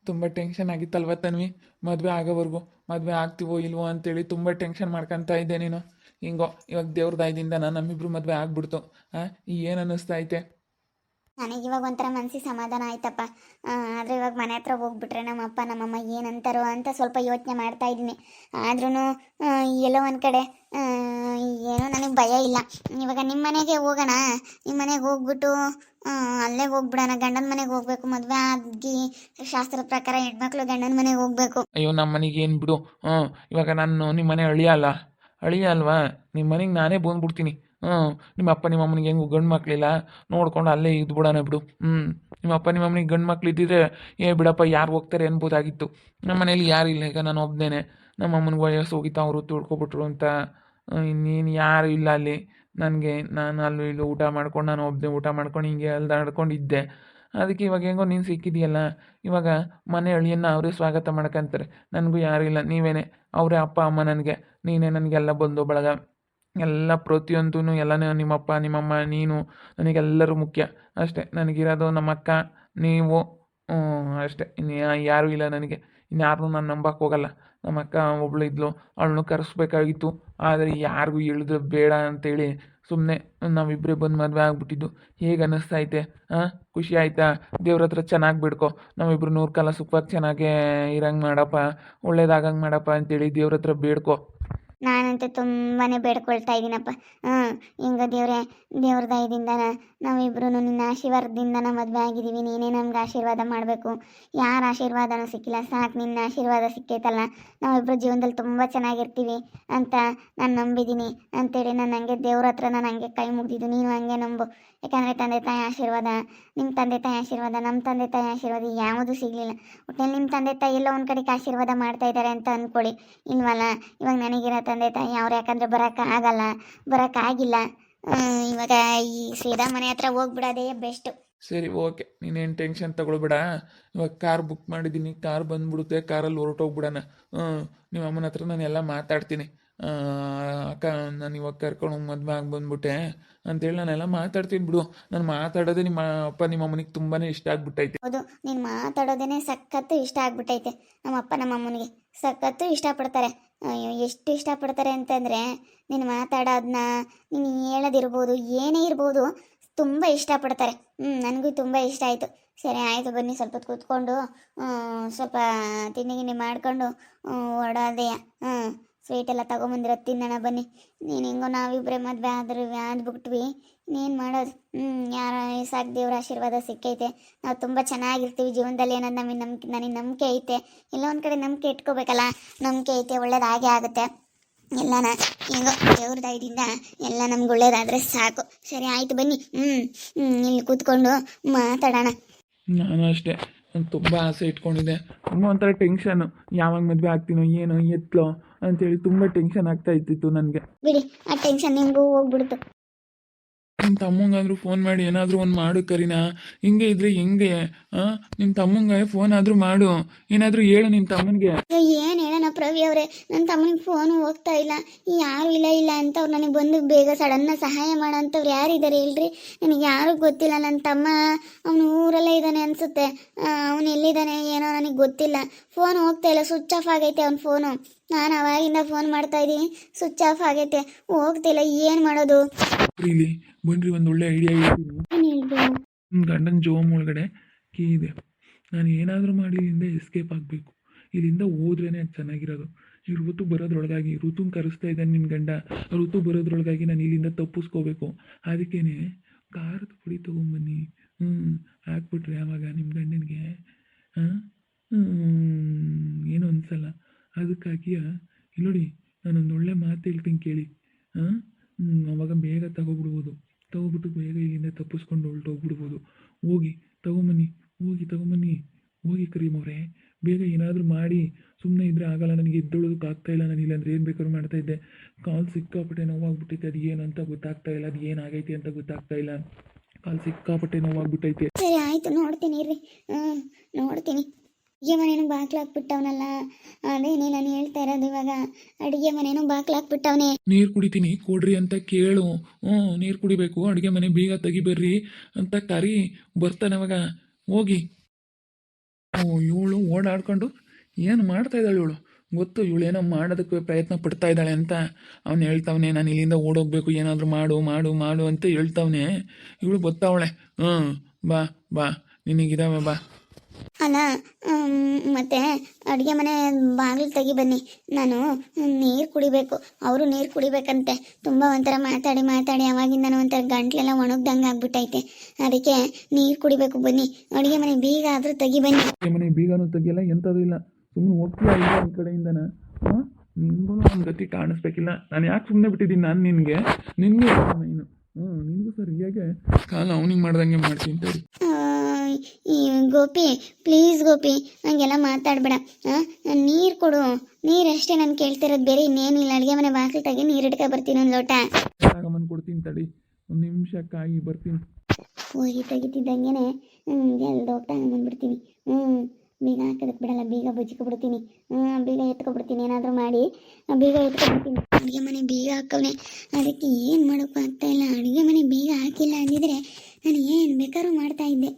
ತುಂಬ ಟೆನ್ಷನ್ ಆಗಿತ್ತಲ್ವ ತನ್ವಿ, ಮದುವೆ ಆಗೋವರೆಗೂ. ಮದುವೆ ಆಗ್ತೀವೋ ಇಲ್ವೋ ಅಂತೇಳಿ ತುಂಬ ಟೆನ್ಷನ್ ಮಾಡ್ಕೊತಾ ಇದ್ದೆ ನೀನು. ಹಿಂಗೋ ಇವಾಗ ದೇವ್ರ ದಯದಿಂದ ನಮ್ಮಿಬ್ರು ಮದುವೆ ಆಗ್ಬಿಡ್ತು. ಏನು ಅನ್ನಿಸ್ತಾ ಐತೆ? ನನಗೆ ಇವಾಗ ಒಂಥರ ಮನಸ್ಸಿಗೆ ಸಮಾಧಾನ ಆಯ್ತಪ್ಪ. ಆದರೆ ಇವಾಗ ಮನೆ ಹತ್ರ ಹೋಗ್ಬಿಟ್ರೆ ನಮ್ಮ ಅಪ್ಪ ನಮ್ಮಮ್ಮ ಏನಂತಾರೋ ಅಂತ ಸ್ವಲ್ಪ ಯೋಚನೆ ಮಾಡ್ತಾ ಇದ್ದೀನಿ. ಆದ್ರೂ ಎಲ್ಲೋ ಒಂದು ಕಡೆ ಆ, ಏನೋ ನನಗೆ ಭಯ ಇಲ್ಲ. ಇವಾಗ ನಿಮ್ಮ ಮನೆಗೆ ಹೋಗೋಣ, ನಿಮ್ಮ ಮನೆಗೆ ಹೋಗ್ಬಿಟ್ಟು ಆ, ಅಲ್ಲೇ ಹೋಗ್ಬಿಡೋಣ. ಗಂಡನ ಮನೆಗೆ ಹೋಗ್ಬೇಕು, ಮದುವೆ ಆಗಿ ಶಾಸ್ತ್ರದ ಪ್ರಕಾರ ಹೆಣ್ಮಕ್ಳು ಗಂಡನ ಮನೆಗೆ ಹೋಗ್ಬೇಕು. ಅಯ್ಯೋ ನಮ್ಮ ಮನೆಗೆ ಏನು ಬಿಡು. ಇವಾಗ ನಾನು ನಿಮ್ಮ ಮನೆ ಅಳಿಯ ಅಲ್ವಾ? ನಿಮ್ಮ ಮನೆಗೆ ನಾನೇ ಬಂದ್ಬಿಡ್ತೀನಿ. ನಿಮ್ಮ ಅಪ್ಪ ನಿಮ್ಮ ಅಮ್ಮನಿಗೆ ಹೆಂಗು ಗಂಡು ಮಕ್ಕಳಿಲ್ಲ, ನೋಡ್ಕೊಂಡು ಅಲ್ಲೇ ಇದ್ದು ಬಿಡೋಣ ಬಿಡು. ನಿಮ್ಮ ಅಪ್ಪ ನಿಮ್ಮ ಅಮ್ಮನಿಗೆ ಗಂಡು ಮಕ್ಳು ಇದ್ದಿದ್ರೆ ಬಿಡಪ್ಪ ಯಾರು ಹೋಗ್ತಾರೆ ಅನ್ಬೋದಾಗಿತ್ತು. ನಮ್ಮ ಮನೇಲಿ ಯಾರು ಇಲ್ಲ, ಈಗ ನಾನು ಒಬ್ಬನೇ. ನಮ್ಮ ಅಮ್ಮನಿಗೆ ವಯಸ್ಸು ಹೋಗಿತ್ತು, ಅವರು ತಿಳ್ಕೊಬಿಟ್ರು ಅಂತ. ಇನ್ನೇನು ಯಾರು ಇಲ್ಲ ಅಲ್ಲಿ ನನಗೆ. ನಾನು ಅಲ್ಲಿ ಇಲ್ಲಿ ಊಟ ಮಾಡ್ಕೊಂಡು, ನಾನು ಒಬ್ಬನೇ ಊಟ ಮಾಡ್ಕೊಂಡು ಹಿಂಗೆ ಅಲ್ದಾಡ್ಕೊಂಡಿದ್ದೆ. ಅದಕ್ಕೆ ಇವಾಗ ಹೆಂಗೋ ನೀನು ಸಿಕ್ಕಿದೆಯಲ್ಲ, ಇವಾಗ ಮನೆ ಅಳಿಯನ್ನ ಅವರೇ ಸ್ವಾಗತ ಮಾಡ್ಕೊಂತಾರೆ. ನನಗೂ ಯಾರಿಲ್ಲ, ನೀವೇನೆ ಅವರೇ ಅಪ್ಪ ಅಮ್ಮ ನನಗೆ. ನೀನೇ ನನಗೆಲ್ಲ ಬಂದು ಬಳಗ, ಎಲ್ಲ ಪ್ರತಿಯೊಂದೂ ಎಲ್ಲನೇ. ನಿಮ್ಮಪ್ಪ ನಿಮ್ಮಮ್ಮ ನೀನು ನನಗೆಲ್ಲರೂ ಮುಖ್ಯ ಅಷ್ಟೇ. ನನಗಿರೋದು ನಮ್ಮಕ್ಕ, ನೀವು, ಅಷ್ಟೇ. ಇನ್ನು ಯಾರೂ ಇಲ್ಲ ನನಗೆ. ಇನ್ಯಾರನ್ನೂ ನಾನು ನಂಬಕ್ಕೆ ಹೋಗಲ್ಲ. ನಮ್ಮಕ್ಕ ಒಬ್ಳು ಇದ್ಲು, ಅವಳನ್ನು ಕರೆಸ್ಬೇಕಾಗಿತ್ತು. ಆದರೆ ಯಾರಿಗೂ ಹೇಳಿದ್ರೆ ಬೇಡ ಅಂತೇಳಿ ಸುಮ್ಮನೆ ನಾವಿಬ್ಬರೇ ಬಂದು ಮದುವೆ ಆಗ್ಬಿಟ್ಟಿದ್ದು. ಹೇಗೆ ಅನ್ನಿಸ್ತೈತೆ? ಖುಷಿ ಆಯಿತಾ? ದೇವ್ರ ಹತ್ರ ಚೆನ್ನಾಗಿ ಬಿಡ್ಕೊ, ನಾವಿಬ್ರು ನೂರು ಕಾಲ ಸುಖವಾಗಿ ಚೆನ್ನಾಗೇ ಇರಂಗೆ ಮಾಡಪ್ಪ, ಒಳ್ಳೇದಾಗಂಗೆ ಮಾಡಪ್ಪ ಅಂತೇಳಿ ದೇವ್ರ ಹತ್ರ ಬೇಡ್ಕೊ. ನಾನಂತೂ ತುಂಬಾ ಬೇಡ್ಕೊಳ್ತಾ ಇದ್ದೀನಪ್ಪ. ಹಿಂಗ ದೇವ್ರ ದಯದಿಂದ ನಾವಿಬ್ರು ನಿನ್ನ ಆಶೀರ್ವಾದದಿಂದ ಮದುವೆ ಆಗಿದ್ದೀವಿ. ನೀನೇ ನಮ್ಗೆ ಆಶೀರ್ವಾದ ಮಾಡಬೇಕು. ಯಾರ ಆಶೀರ್ವಾದನೂ ಸಿಕ್ಕಿಲ್ಲ, ಸಾಕು ನಿನ್ನ ಆಶೀರ್ವಾದ ಸಿಕ್ಕೈತಲ್ಲ, ನಾವಿಬ್ರು ಜೀವನದಲ್ಲಿ ತುಂಬ ಚೆನ್ನಾಗಿರ್ತೀವಿ ಅಂತ ನಾನು ನಂಬಿದ್ದೀನಿ ಅಂತೇಳಿ ನಾನು ಹಂಗೆ ದೇವ್ರ ಹತ್ರ ನಾನು ಹಂಗೆ ಕೈ ಮುಗಿದಿದ್ದು. ನೀನು ಹಂಗೆ ನಂಬು. ಯಾಕಂದರೆ ತಂದೆ ತಾಯಿ ಆಶೀರ್ವಾದ, ನಿಮ್ಮ ತಂದೆ ತಾಯಿ ಆಶೀರ್ವಾದ, ನಮ್ಮ ತಂದೆ ತಾಯಿ ಆಶೀರ್ವಾದ ಯಾವುದೂ ಸಿಗಲಿಲ್ಲ. ಒಟ್ಟಲ್ಲಿ ನಿಮ್ಮ ತಂದೆ ತಾಯಿ ಎಲ್ಲ ಒಂದು ಕಡೆಗೆ ಆಶೀರ್ವಾದ ಮಾಡ್ತಾ ಇದ್ದಾರೆ ಅಂತ ಅಂದ್ಕೊಳ್ಳಿ. ಇಲ್ವಲ್ಲ, ಇವಾಗ ನನಗಿರೋ ತಂದೆ ತಾಯಿ ಅವ್ರು, ಯಾಕಂದರೆ ಬರೋಕ್ಕಾಗಲ್ಲ, ಬರೋಕ್ಕಾಗಿಲ್ಲ. ಇವಾಗ ಈ ಶ್ರೀಧಾ ಮನೆ ಹತ್ರ ಹೋಗ್ಬಿಡೋದೇ ಬೆಸ್ಟು. ಸರಿ, ಓಕೆ, ನೀನೇನು ಟೆನ್ಷನ್ ತಗೊಳ್ಬೇಡ. ಇವಾಗ ಕಾರ್ ಬುಕ್ ಮಾಡಿದ್ದೀನಿ, ಕಾರ್ ಬಂದ್ಬಿಡುತ್ತೆ, ಕಾರಲ್ಲಿ ಹೊರಟೋಗ್ಬಿಡೋಣ. ನಿಮ್ಮ ಅಮ್ಮನ ಹತ್ರ ನಾನು ಎಲ್ಲ ಮಾತಾಡ್ತೀನಿ. ಅಕ್ಕ, ನಾನು ಇವಾಗ ಕರ್ಕೊಂಡು ಹೋಗಿ ಮದುವೆ ಆಗಿ ಬಂದ್ಬಿಟ್ಟೆ ಅಂತೇಳಿ ನಾನೆಲ್ಲ ಮಾತಾಡ್ತೀನಿ ಬಿಡು. ನಾನು ಮಾತಾಡೋದೇ ನಿಮ್ಮ ಅಪ್ಪ ನಿಮ್ಮ ಅಮ್ಮನಿಗೆ ತುಂಬಾ ಇಷ್ಟ ಆಗ್ಬಿಟ್ಟೈತೆ. ಹೌದು, ನೀನು ಮಾತಾಡೋದೇ ಸಖತ್ತು ಇಷ್ಟ ಆಗ್ಬಿಟ್ಟೈತೆ. ನಮ್ಮ ಅಪ್ಪ ನಮ್ಮ ಅಮ್ಮನಿಗೆ ಸಖತ್ತು ಇಷ್ಟಪಡ್ತಾರೆ. ಅಯ್ಯೋ, ಎಷ್ಟು ಇಷ್ಟಪಡ್ತಾರೆ ಅಂತಂದರೆ ನೀನು ಮಾತಾಡೋದನ್ನ, ನೀನು ಹೇಳೋದಿರ್ಬೋದು, ಏನೇ ಇರ್ಬೋದು, ತುಂಬ ಇಷ್ಟಪಡ್ತಾರೆ. ನನಗೂ ತುಂಬ ಇಷ್ಟ ಆಯಿತು. ಸರಿ ಆಯಿತು, ಬನ್ನಿ ಸ್ವಲ್ಪ ಹೊತ್ತು ಕೂತ್ಕೊಂಡು ಸ್ವಲ್ಪ ತಿಂಡಿ ಗಿಂಡಿ ಮಾಡ್ಕೊಂಡು ಹೊರಡೋದೆಯ. ಸ್ವೀಟ್ ಎಲ್ಲ ತೊಗೊಂಬಂದಿರೋ ತಿನ್ನೋಣ ಬನ್ನಿ. ನೀನು ಹೆಂಗೋ ನಾವಿಬ್ಬರೇ ಮದುವೆ ಆದ್ಬಿಟ್ವಿ. ಇನ್ನೇನು ಮಾಡೋದು? ಯಾರ ಸಾಕು, ದೇವ್ರ ಆಶೀರ್ವಾದ ಸಿಕ್ಕೈತೆ. ನಾವು ತುಂಬ ಚೆನ್ನಾಗಿರ್ತೀವಿ ಜೀವನದಲ್ಲಿ ಅನ್ನೋದು ನನಗೆ ನಂಬಿಕೆ ಐತೆ. ಎಲ್ಲ ಒಂದು ಕಡೆ ನಂಬಿಕೆ ಇಟ್ಕೋಬೇಕಲ್ಲ. ನಂಬಿಕೆ ಐತೆ, ಒಳ್ಳೇದಾಗೇ ಆಗುತ್ತೆ ಎಲ್ಲನ. ಹೆಂಗೋ ದೇವ್ರ ದಯದಿಂದ ಎಲ್ಲ ನಮ್ಗೆ ಒಳ್ಳೇದಾದರೆ ಸಾಕು. ಸರಿ ಆಯಿತು, ಬನ್ನಿ. ಇಲ್ಲಿ ಕೂತ್ಕೊಂಡು ಮಾತಾಡೋಣ. ನಾನು ಅಷ್ಟೇ, ನಾನು ತುಂಬ ಆಸೆ ಇಟ್ಕೊಂಡಿದ್ದೆ. ತುಂಬ ಒಂಥರ ಟೆನ್ಷನ್ನು, ಯಾವಾಗ ಮದುವೆ ಆಗ್ತೀನೋ ಏನೋ ಎತ್ತಲೋ ಅಂತೇಳಿ ತುಂಬ ಟೆನ್ಷನ್ ಆಗ್ತಾ ಇದ್ದಿತ್ತು ನನಗೆ. ಬಿಡಿ, ಆ ಟೆನ್ಷನ್ ನಿಮಗೂ ಹೋಗ್ಬಿಡ್ತು. ನಿಮ್ಮ ತಮ್ಮಂಗಾದ್ರೂ ಫೋನ್ ಮಾಡಿ ಏನಾದರೂ ಒಂದು ಮಾಡು ಕರಿನಾ. ಹಿಂಗೆ ಇದ್ರೆ ಹೆಂಗೆ? ನಿಮ್ಮ ತಮ್ಮಂಗೆ ಫೋನ್ ಆದರೂ ಮಾಡು, ಏನಾದರೂ ಹೇಳು ನಿಮ್ಮ ತಮ್ಮನಿಗೆ. ಏನು ಹೇಳೋಣ ಪ್ರವಿ ಅವರೇ, ನನ್ನ ತಮ್ಮನಿಗೆ ಫೋನು ಹೋಗ್ತಾ ಇಲ್ಲ, ಯಾರು ಇಲ್ಲ ಅಂತವ್ರು ನನಗೆ ಬಂದು ಬೇಗ ಸಡನ್ನ ಸಹಾಯ ಮಾಡೋಂಥವ್ರು ಯಾರಿದ್ದಾರೆ ಹೇಳ್ರಿ? ನನಗೆ ಯಾರೂ ಗೊತ್ತಿಲ್ಲ. ನನ್ನ ತಮ್ಮ ಅವನು ಊರಲ್ಲೇ ಇದ್ದಾನೆ ಅನಿಸುತ್ತೆ. ಅವನು ಎಲ್ಲಿದ್ದಾನೆ ಏನೋ ನನಗೆ ಗೊತ್ತಿಲ್ಲ. ಫೋನ್ ಹೋಗ್ತಾ ಇಲ್ಲ, ಸ್ವಿಚ್ ಆಫ್ ಆಗೈತೆ ಅವನ ಫೋನು. ನಾನು ಅವಾಗಿಂದ ಫೋನ್ ಮಾಡ್ತಾ ಇದ್ದೀನಿ, ಸ್ವಿಚ್ ಆಫ್ ಆಗೈತೆ, ಹೋಗ್ತಿಲ್ಲ. ಏನು ಮಾಡೋದು? ಇಲ್ಲಿ ಬನ್ರಿ, ಒಂದು ಒಳ್ಳೆ ಐಡಿಯಾ ಹೇಳ್ತೀನಿ. ಏನು ಹೇಳ್ದು? ನಿಮ್ಮ ಗಂಡನ ಜೋಮ್ ಒಳಗಡೆ ಕೀ ಇದೆ. ನಾನು ಏನಾದರೂ ಮಾಡಿ ಇಲ್ಲಿಂದ ಎಸ್ಕೇಪ್ ಆಗಬೇಕು. ಇಲ್ಲಿಂದ ಹೋದ್ರೇ ಅದು ಚೆನ್ನಾಗಿರೋದು. ಈ ಋತು ಬರೋದ್ರೊಳಗಾಗಿ, ಋತುನ ಕರೆಸ್ತಾ ಇದ್ದಾನೆ ನಿನ್ನ ಗಂಡ. ಋತು ಬರೋದ್ರೊಳಗಾಗಿ ನಾನು ಇಲ್ಲಿಂದ ತಪ್ಪಿಸ್ಕೋಬೇಕು. ಅದಕ್ಕೇ ಖಾರದ ಪುಡಿ ತೊಗೊಂಬನ್ನಿ. ಹಾಕ್ಬಿಟ್ರೆ ಆವಾಗ ನಿಮ್ಮ ಗಂಡನಿಗೆ ಏನು ಅನಿಸಲ್ಲ. ಅದಕ್ಕಾಗಿ ಇಲ್ಲಿ ನೋಡಿ, ನಾನೊಂದು ಒಳ್ಳೆ ಮಾತು ಹೇಳ್ತೀನಿ ಕೇಳಿ. ಅವಾಗ ಬೇಗ ತಗೊಬಿಟ್ಟು ಬೇಗ ಇಲ್ಲಿಂದ ತಪ್ಪಿಸ್ಕೊಂಡು ಹೊರಟೋಗ್ಬಿಡ್ಬೋದು. ಹೋಗಿ ತಗೊಂಬನ್ನಿ, ಹೋಗಿ ಕರೀಮ್ ಅವರೇ, ಬೇಗ ಏನಾದರೂ ಮಾಡಿ. ಸುಮ್ಮನೆ ಇದ್ದರೆ ಆಗಲ್ಲ, ನನಗೆ ಎದ್ದೊಳೋದಕ್ಕೆ ಆಗ್ತಾಯಿಲ್ಲ. ನಾನು ಇಲ್ಲಾಂದ್ರೆ ಏನು ಬೇಕಾದ್ರೂ ಮಾಡ್ತಾಯಿದ್ದೆ. ಕಾಲು ಸಿಕ್ಕಾಪಟ್ಟೆ ನೋವಾಗ್ಬಿಟ್ಟೈತೆ. ಅದು ಏನು ಅಂತ ಗೊತ್ತಾಗ್ತಾ ಇಲ್ಲ, ಅದು ಏನಾಗೈತೆ ಅಂತ ಗೊತ್ತಾಗ್ತಾ ಇಲ್ಲ. ಕಾಲು ಸಿಕ್ಕಾಪಟ್ಟೆ ನೋವಾಗ್ಬಿಟ್ಟೈತೆ. ಸರಿ ಆಯಿತು, ನೋಡ್ತೀನಿ ಇರ್ರಿ. ನೋಡ್ತೀನಿ. ಅಡುಗೆ ಮನೇನು ಬಾಗ್ಲಾಕ್ಬಿಟ್ಟವನಲ್ಲ, ಅದೇನೇ ನಾನು ಹೇಳ್ತಾ ಇರೋದು. ಇವಾಗ ಅಡುಗೆ ಮನೇನು ಬಾಗ್ಲಾಕ್ಬಿಟ್ಟವನೇ. ನೀರು ಕುಡಿತೀನಿ ಕೊಡ್ರಿ ಅಂತ ಕೇಳು. ನೀರು ಕುಡಿಬೇಕು, ಅಡುಗೆ ಮನೆ ಬೀಗ ತೆಗಿಬರ್ರಿ ಅಂತ ಕರಿ. ಬರ್ತಾನೆ ಅವಾಗ. ಹೋಗಿ. ಇವಳು ಓಡಾಡ್ಕೊಂಡು ಏನು ಮಾಡ್ತಾ ಇದ್ದಾಳೆ ಇವಳು ಗೊತ್ತು ಇವಳು ಏನೋ ಮಾಡೋದಕ್ಕೆ ಪ್ರಯತ್ನ ಪಡ್ತಾ ಇದ್ದಾಳೆ ಅಂತ ಅವ್ನು ಹೇಳ್ತಾವನೆ ನಾನು ಇಲ್ಲಿಂದ ಓಡೋಗ್ಬೇಕು ಏನಾದರೂ ಮಾಡು ಮಾಡು ಮಾಡು ಅಂತ ಹೇಳ್ತಾವನೆ ಇವಳು ಗೊತ್ತಾವಳೆ ಹ್ಞೂ ಬಾ ಬಾ ನಿನಗಿದಾವೆ ಬಾ ಅಲ್ಲ ಮತ್ತೆ ಅಡುಗೆ ಮನೆ ಬಾಗಿಲು ತೆಗಿ ಬನ್ನಿ, ನಾನು ನೀರು ಕುಡಿಬೇಕು. ಅವರು ನೀರು ಕುಡಿಬೇಕಂತೆ. ತುಂಬ ಒಂಥರ ಮಾತಾಡಿ ಮಾತಾಡಿ ಅವಾಗಿಂದ ಒಂಥರ ಗಂಟ್ಲೆಲ್ಲ ಒಣಗ್ದಂಗೆ ಆಗ್ಬಿಟ್ಟೈತೆ. ಅದಕ್ಕೆ ನೀರು ಕುಡಿಬೇಕು ಬನ್ನಿ. ಅಡುಗೆ ಮನೆ ಬೀಗ ಆದರೂ ತೆಗಿ ಬನ್ನಿ. ಮನೆ ಬೀಗನೂ ತೆಗಿಯಲ್ಲ ಎಂಥದ್ದು ಇಲ್ಲ, ಸುಮ್ಮನೆ ಹೋಗ್ತೀಯ ಇಲ್ಲ ಒಂದು ಕಡೆಯಿಂದನ. ಹಾಂ ನಿನಗೂ ಒಂದು ಗತಿ ಕಾಣಿಸ್ಬೇಕಿಲ್ಲ. ನಾನು ಯಾಕೆ ಸುಮ್ಮನೆ ಬಿಟ್ಟಿದ್ದೀನಿ ನಾನು ನಿನಗೆ ನೀನು ನಿನಗೂ ಸರಿಯಾಗೆ ಕಾಲ ಅವನಿಗೆ ಮಾಡ್ದಂಗೆ ಮಾಡ್ತೀನಿ ತಡಿ. ಈ ಗೋಪಿ ಪ್ಲೀಸ್ ಗೋಪಿ ಹಂಗೆಲ್ಲ ಮಾತಾಡಬೇಡ. ನೀರು ಕೊಡು, ನೀರು ಅಷ್ಟೇ ನಾನು ಕೇಳ್ತಿರೋದು, ಬೇರೆ ಇನ್ನೇನಿಲ್ಲ. ಅಡುಗೆ ಮನೆ ಬಾಗಿಲು ತೆಗಿ, ನೀರು ಇಟ್ಕೊ ಬರ್ತೀನಿ ಒಂದು ಲೋಟ. ತಗೊಂಬಂದು ಕೊಡ್ತೀನಿ ತಡಿ, ಒಂದು ನಿಮಿಷಕ್ಕಾಗಿ ಬರ್ತೀನಿ. ಹೋಗಿ ತೆಗಿತಿದ್ದಂಗೆ ಎಲ್ಲಿ ಹೋಗ್ತಾ ಬಂದ್ಬಿಡ್ತೀನಿ. ಬೀಗ ಹಾಕೋದಕ್ಕೆ ಬಿಡಲ್ಲ, ಬೀಗ ಬಚ್ಕೊಬಿಡ್ತೀನಿ. ಬೀಗ ಎತ್ಕೊಬಿಡ್ತೀನಿ, ಏನಾದರೂ ಮಾಡಿ ಬೀಗ ಎತ್ಕೊಬಿಡ್ತೀನಿ. ಅಡುಗೆ ಮನೆ ಬೀಗ ಹಾಕವನೆ, ಅದಕ್ಕೆ ಏನು ಮಾಡೋಕ್ಕೂ ಆಗ್ತಾಯಿಲ್ಲ. ಅಡುಗೆ ಮನೆ ಬೀಗ ಹಾಕಿಲ್ಲ ಅಂದಿದ್ರೆ ನಾನು ಏನು ಬೇಕಾದ್ರೂ ಮಾಡ್ತಾಯಿದ್ದೆ.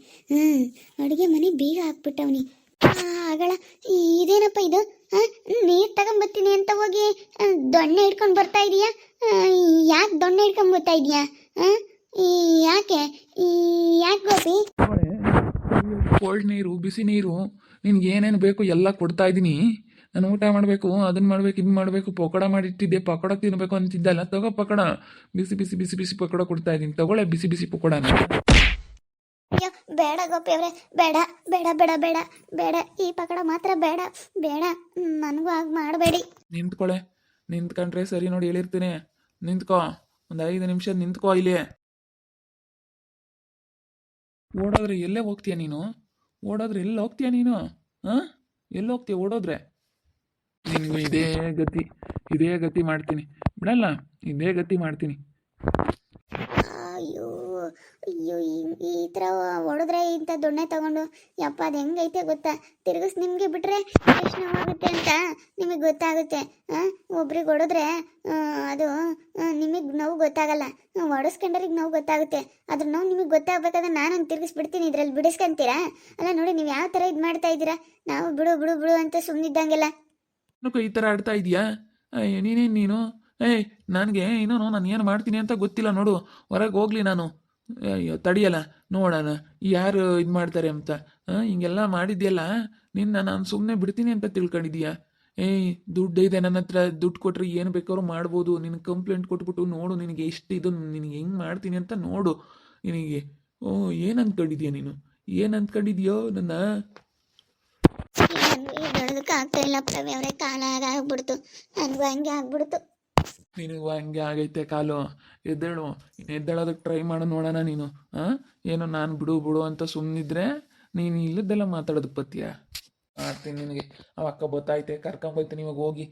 ಅಡುಗೆ ಮನೆ ಬೀಗ ಹಾಕ್ಬಿಟ್ಟವನಿ ಆಗಳ. ಇದೇನಪ್ಪ ಇದು? ನೀರು ತಗೊಂಬರ್ತೀನಿ ಅಂತ ಹೋಗಿ ದೊಣ್ಣೆ ಹಿಡ್ಕೊಂಡು ಬರ್ತಾ ಇದೀಯಾ? ಯಾಕೆ ದೊಣ್ಣೆ ಹಿಡ್ಕೊಂಡು ಬರ್ತಾ ಇದೀಯಾ? ಯಾಕೆ ಯಾಕೆ ಗೋಪಿ? ಕೋಲ್ಡ್ ನೀರು, ಬಿಸಿ ನೀರು, ನಿನ್ಗೆ ಏನೇನು ಬೇಕು ಎಲ್ಲ ಕೊಡ್ತಾ ಇದ್ದೀನಿ. ನಾನು ಊಟ ಮಾಡಬೇಕು, ಅದನ್ನು ಮಾಡಬೇಕು, ಇದು ಮಾಡಬೇಕು, ಪಕೋಡ ಮಾಡಿಟ್ಟಿದ್ದೆ, ಪಕೋಡ ತಿನ್ನಬೇಕು ಅಂತಿದ್ದಲ್ಲ. ತಗೋ ಪಕೋಡ, ಬಿಸಿ ಬಿಸಿ ಬಿಸಿ ಬಿಸಿ ಪಕೋಡ ಕೊಡ್ತಾ ಇದ್ದೀನಿ, ತಗೊಳ್ಳೆ ಬಿಸಿ ಬಿಸಿ ಪಕೋಡನ. ಅಯ್ಯೋ ಬೇಡ ಗೋಪಿ ಅವರೇ, ಬೇಡ ಬೇಡ ಬೇಡ ಬೇಡ ಬೇಡ, ಈ ಪಕೋಡ ಮಾತ್ರ ಬೇಡ ಬೇಡ, ನನಗೂ ಆಗ ಮಾಡಬೇಡಿ. ನಿಂತ್ಕೊಳ್ಳೆ, ನಿಂತ್ಕೊಂಡ್ರೆ ಸರಿ ನೋಡಿ ಹೇಳಿರ್ತೀನಿ. ನಿಂತ್ಕೋ, ಒಂದು 5 ನಿಮಿಷ ನಿಂತ್ಕೋ ಇಲ್ಲಿ. ಓಡೋದ್ರೆ ಎಲ್ಲೇ ಹೋಗ್ತೀಯ ನೀನು? ಓಡೋದ್ರೆ ಎಲ್ಲಿ ಹೋಗ್ತೀಯ ನೀನು? ಹಾಂ, ಎಲ್ಲಿ ಹೋಗ್ತೀಯ ಓಡೋದ್ರೆ? ನಿನಗೂ ಇದೇ ಗತಿ ಮಾಡ್ತೀನಿ, ಬಿಡಲ್ಲ, ಇದೇ ಗತಿ ಮಾಡ್ತೀನಿ. ಅಯ್ಯೋ ಅಯ್ಯೋ, ಈ ಥರ ಹೊಡೆದ್ರೆ ಇಂಥ ದೊಣ್ಣೆ ತಗೊಂಡು ಯಪ್ಪ ಅದು ಹೆಂಗೈತೆ ಗೊತ್ತಾ? ತಿರ್ಗಿಸ್ ನಿಮಗೆ ಬಿಟ್ಟರೆ ಎಷ್ಟು ನೋವಾಗುತ್ತೆ ಅಂತ ನಿಮಗೆ ಗೊತ್ತಾಗುತ್ತೆ. ಒಬ್ರಿಗೆ ಹೊಡೆದ್ರೆ ಅದು ನಿಮಗೆ ನೋವು ಗೊತ್ತಾಗಲ್ಲ, ಹೊಡೆಸ್ಕೊಂಡ್ರಿಗೆ ನೋವು ಗೊತ್ತಾಗುತ್ತೆ. ಅದ್ರ ನೋವು ನಿಮಗೆ ಗೊತ್ತಾಗಬೇಕಾದ್ರೆ ನಾನೊಂದು ತಿರ್ಗಿಸ್ಬಿಡ್ತೀನಿ, ಇದರಲ್ಲಿ ಬಿಡಿಸ್ಕೊಂತೀರಾ? ಅಲ್ಲ ನೋಡಿ, ನೀವು ಯಾವ ಥರ ಇದು ಮಾಡ್ತಾ ಇದ್ದೀರಾ? ನಾವು ಬಿಡು ಬಿಡು ಬಿಡು ಅಂತ ಸುಮ್ಮನಿದ್ದಂಗೆಲ್ಲ ಈ ಥರ ಆಡ್ತಾ ಇದೀಯಾ? ನೀನು ನನಗೆ ಇನ್ನೂ ನಾನು ಏನು ಮಾಡ್ತೀನಿ ಅಂತ ಗೊತ್ತಿಲ್ಲ ನೋಡು. ಹೊರಗೆ ಹೋಗ್ಲಿ ನಾನು, ತಡಿಯಲ್ಲ ನೋಡೋಣ ಯಾರು ಇದು ಮಾಡ್ತಾರೆ ಅಂತ. ಹಿಂಗೆಲ್ಲ ಮಾಡಿದ್ಯಲ್ಲ, ನಾನು ಸುಮ್ಮನೆ ಬಿಡ್ತೀನಿ ಅಂತ ತಿಳ್ಕೊಂಡಿದ್ದೀಯಾ? ದುಡ್ಡು ಇದೆ ನನ್ನ ಹತ್ರ, ದುಡ್ಡು ಕೊಟ್ಟರೆ ಏನು ಬೇಕಾದ್ರೂ ಮಾಡ್ಬೋದು. ನಿನಗೆ ಕಂಪ್ಲೇಂಟ್ ಕೊಟ್ಬಿಟ್ಟು ನೋಡು, ನಿನಗೆ ಎಷ್ಟು ಇದು ನಿನಗೆ ಹೆಂಗೆ ಮಾಡ್ತೀನಿ ಅಂತ ನೋಡು. ನಿನಗೆ ಏನು ಅಂದ್ಕೊಂಡಿದ್ಯಾ ನೀನು? ಏನು ಅಂದ್ಕೊಂಡಿದ್ಯೋ ನನ್ನ? ಹೇಳೋದಕ್ಕೆ ಆಗ್ತಾ ಇಲ್ಲ ಪ್ರವಿ ಅವರೇ, ಕಾಲ ಆಗ್ಬಿಡ್ತು, ನನಗೂ ಹಂಗೆ ಆಗ್ಬಿಡ್ತು. ನಿನಗೂ ಹಂಗೆ ಆಗೈತೆ ಕಾಲು. ಎದ್ದೇಳು, ಎದ್ದೇಳೋದಕ್ಕೆ ಟ್ರೈ ಮಾಡು ನೋಡೋಣ ನೀನು. ಏನು ನಾನು ಬಿಡು ಬಿಡು ಅಂತ ಸುಮ್ಮನಿದ್ರೆ ನೀನು ಇಲ್ಲದ್ದೆಲ್ಲ ಮಾತಾಡೋದಕ್ಕೆ ಬತ್ತೀಯ? ಮಾಡ್ತೀನಿ ನಿನಗೆ. ಅಕ್ಕ ಬತ್ತೈತೆ, ಕರ್ಕೊಂಬರ್ತೀನಿ ಇವಾಗ ಹೋಗಿ.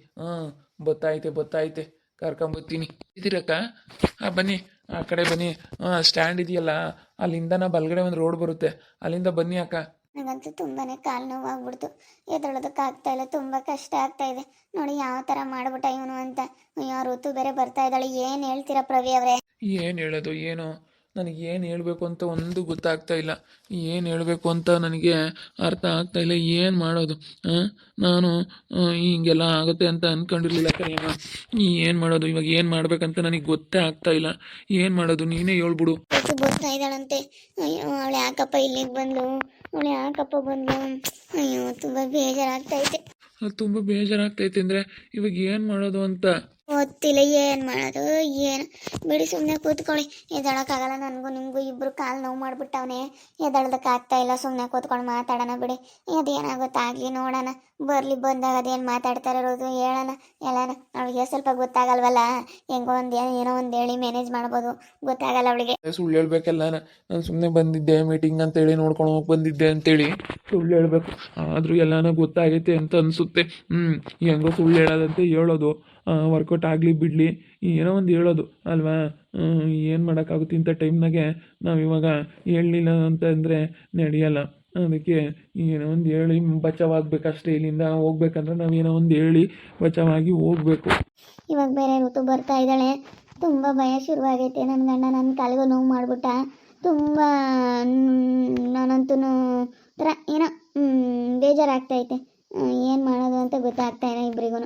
ಬತ್ತೈತೆ ಕರ್ಕೊಂಬರ್ತೀನಿ. ಇದ್ದೀರಕ್ಕ? ಬನ್ನಿ, ಆ ಕಡೆ ಬನ್ನಿ. ಸ್ಟ್ಯಾಂಡ್ ಇದೆಯಲ್ಲ, ಅಲ್ಲಿಂದ ಬಲಗಡೆ ಒಂದು ರೋಡ್ ಬರುತ್ತೆ, ಅಲ್ಲಿಂದ ಬನ್ನಿ ಅಕ್ಕ. ನನಗಂತೂ ತುಂಬಾ ಕಾಲು ನೋವಾಗ್ಬಿಡ್ತು, ಎದ್ದೇಳೋದಕ್ಕಾಗ್ತಾ ಇಲ್ಲ, ತುಂಬ ಕಷ್ಟ ಆಗ್ತಾ ಇದೆ. ನೋಡಿ ಯಾವ ಥರ ಮಾಡ್ಬಿಟ್ಟ ಇವನು ಅಂತ. ಅಯ್ಯೋ ಋತು ಬೇರೆ ಬರ್ತಾ ಇದ್ದಾಳೆ, ಏನು ಹೇಳ್ತೀರಾ ಪ್ರವಿ ಅವರೇ? ಏನು ಹೇಳೋದು ಏನೋ, ನನಗೆ ಏನು ಹೇಳಬೇಕು ಅಂತ ಒಂದು ಗೊತ್ತಾಗ್ತಾ ಇಲ್ಲ. ಏನು ಹೇಳಬೇಕು ಅಂತ ನನಗೆ ಅರ್ಥ ಆಗ್ತಾ ಇಲ್ಲ. ಏನು ಮಾಡೋದು? ನಾನು ಹಿಂಗೆಲ್ಲ ಆಗುತ್ತೆ ಅಂತ ಅಂದ್ಕೊಂಡಿರ್ಲಿಲ್ಲ ಕರಿಯಮ್ಮ. ಏನು ಮಾಡೋದು ಇವಾಗ? ಏನು ಮಾಡ್ಬೇಕಂತ ನನಗೆ ಗೊತ್ತೇ ಆಗ್ತಾ ಇಲ್ಲ. ಏನು ಮಾಡೋದು ನೀನೇ ಹೇಳ್ಬಿಡು. ಬರ್ತಾ ಇದ್ದಾಳಂತೆ. ಅಯ್ಯೋ ಅವಳು ಯಾಕಪ್ಪ ಇಲ್ಲಿಗೆ ಬಂದು, ಅಯ್ಯೋ ತುಂಬ ಬೇಜಾರಾಗ್ತೈತೆ. ತುಂಬ ಬೇಜಾರಾಗ್ತೈತೆ ಅಂದರೆ ಇವಾಗ ಏನು ಮಾಡೋದು ಅಂತ ಗೊತ್ತಿಲ್ಲ. ಏನು ಮಾಡೋದು ಏನು, ಬಿಡಿ ಸುಮ್ಮನೆ ಕೂತ್ಕೊಳ್ಳಿ. ಎದ್ದೇಳೋಕ್ಕಾಗಲ್ಲ, ನನಗೂ ನಿಮಗೂ ಇಬ್ಬರು ಕಾಲು ನೋವು ಮಾಡಿಬಿಟ್ಟವನೇ, ಎದ್ದೇಳೋದಕ್ಕಾಗ್ತಾ ಇಲ್ಲ. ಸುಮ್ಮನೆ ಕೂತ್ಕೊಂಡು ಮಾತಾಡೋಣ ಬಿಡಿ, ಅದೇನಾಗುತ್ತಾಗಲಿ ನೋಡೋಣ. ಬರಲಿ, ಬಂದಾಗ ಅದೇನು ಮಾತಾಡ್ತಾ ಇರೋದು ಹೇಳೋಣ ಎಲ್ಲಾನ. ಅವಳಿಗೆ ಸ್ವಲ್ಪ ಗೊತ್ತಾಗಲ್ವಲ್ಲ, ಹೆಂಗೋ ಏನೋ ಒಂದು ಹೇಳಿ ಮ್ಯಾನೇಜ್ ಮಾಡ್ಬೋದು, ಗೊತ್ತಾಗಲ್ಲ ಅವಳಿಗೆ. ಸುಳ್ಳು ಹೇಳ್ಬೇಕಲ್ಲ, ನಾನು ಸುಮ್ಮನೆ ಬಂದಿದ್ದೆ ಮೀಟಿಂಗ್ ಅಂತೇಳಿ ನೋಡ್ಕೊಂಡು ಹೋಗಿ ಬಂದಿದ್ದೆ ಅಂತೇಳಿ ಸುಳ್ಳು ಹೇಳ್ಬೇಕು. ಆದರೂ ಎಲ್ಲಾನ ಗೊತ್ತಾಗೈತೆ ಅಂತ ಅನಿಸುತ್ತೆ. ಹೆಂಗೋ ಸುಳ್ಳು ಹೇಳೋದಂತೆ ಹೇಳೋದು, ವರ್ಕೌಟ್ ಆಗಲಿ ಬಿಡಲಿ, ಏನೋ ಒಂದು ಹೇಳೋದು ಅಲ್ವಾ? ಏನು ಮಾಡೋಕ್ಕಾಗುತ್ತೆ ಇಂಥ ಟೈಮ್ನಾಗೆ? ನಾವು ಇವಾಗ ಹೇಳಲಿಲ್ಲ ಅಂತಂದರೆ ನಡೆಯಲ್ಲ. ಅದಕ್ಕೆ ಏನೋ ಒಂದು ಹೇಳಿ ಬಚಾವಾಗಬೇಕಷ್ಟೇ. ಇಲ್ಲಿಂದ ಹೋಗ್ಬೇಕಂದ್ರೆ ನಾವು ಏನೋ ಒಂದು ಹೇಳಿ ಬಚಾವಾಗಿ ಹೋಗ್ಬೇಕು. ಇವಾಗ ಬೇರೆ ಋತು ಬರ್ತಾ ಇದ್ದಾಳೆ, ತುಂಬ ಭಯ ಶುರುವಾಗೈತೆ. ನನ್ನ ಗಂಡ ನನ್ನ ಕಾಲಿಗೂ ನೋವು ಮಾಡಿಬಿಟ್ಟ ತುಂಬ. ನಾನಂತೂ ಥರ ಏನೋ ಬೇಜಾರಾಗ್ತೈತೆ. ಏನು ಮಾಡೋದು ಅಂತ ಗೊತ್ತಾಗ್ತಾ ಇಲ್ಲ ಇಬ್ಬರಿಗೂ.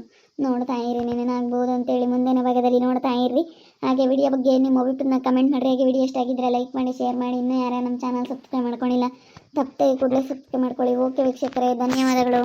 ನೋಡ್ತಾ ಇರಿ, ಏನೇನಾಗ್ಬೋದು ಅಂತೇಳಿ ಮುಂದಿನ ಭಾಗದಲ್ಲಿ ನೋಡ್ತಾ ಇರ್ರಿ. ಹಾಗೆ ವಿಡಿಯೋ ಬಗ್ಗೆ ನಿಮ್ಮ ಅಭಿಪ್ರಾಯನ ಕಮೆಂಟ್ ಮಾಡಿರಿ. ಹಾಗೆ ವಿಡಿಯೋ ಇಷ್ಟ ಆಗಿದ್ರೆ ಲೈಕ್ ಮಾಡಿ, ಶೇರ್ ಮಾಡಿ. ಇನ್ನೂ ಯಾರು ನಮ್ಮ ಚಾನಲ್ ಸಬ್ಸ್ಕ್ರೈಬ್ ಮಾಡ್ಕೊಂಡಿಲ್ಲ ತಪ್ಪದೆ ಕೂಡಲೇ ಸಬ್ಸ್ಕ್ರೈಬ್ ಮಾಡ್ಕೊಳ್ಳಿ. ಓಕೆ ವೀಕ್ಷಕರೇ, ಧನ್ಯವಾದಗಳು.